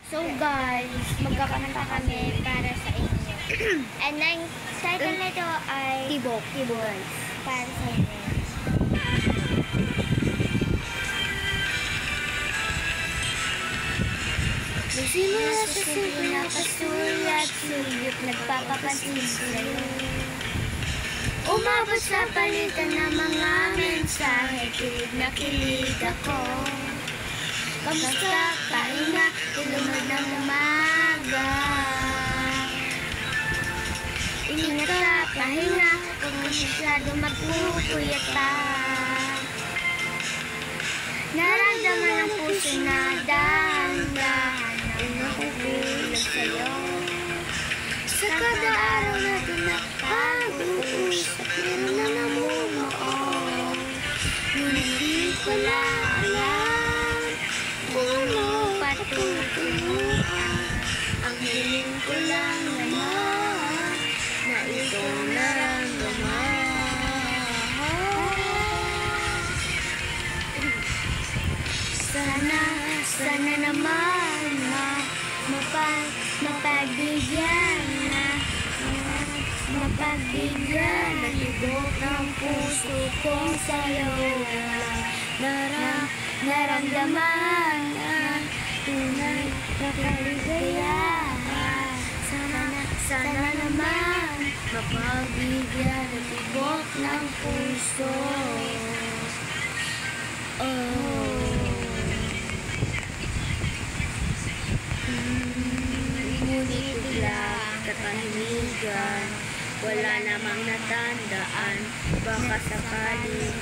So guys, magkakanta kami para sa inyo. And ang title nito ay Tibok. Tibok guys. Para sa inyo. Nagsimula sa simple na pasulat, sulit nagpapapansin sa'yo. Umabot sa palitan ng mga mensahe, kilig na kilig ako. Kamusta, pahinga, tulunod ng umaga. Ingat ka, pahinga, kung masyado magpupuyata. Naramdaman ang puso na dahan-dahan ang nakukulag sa'yo. Sa kada araw natin na pag-uusap, meron na namumuo. Hindi ko na alam kung ano patutunguhan. Ang hiling ko lang naman na itong naramdaman. Sana naman mapagbigyan na tibok ng puso kong sa'yo naramdaman ang tunay na kaligayahan. Sana naman mapagbigyan na tibok ng puso. Ngunit biglang katahimikan, wala namang natandaan, baka sakali,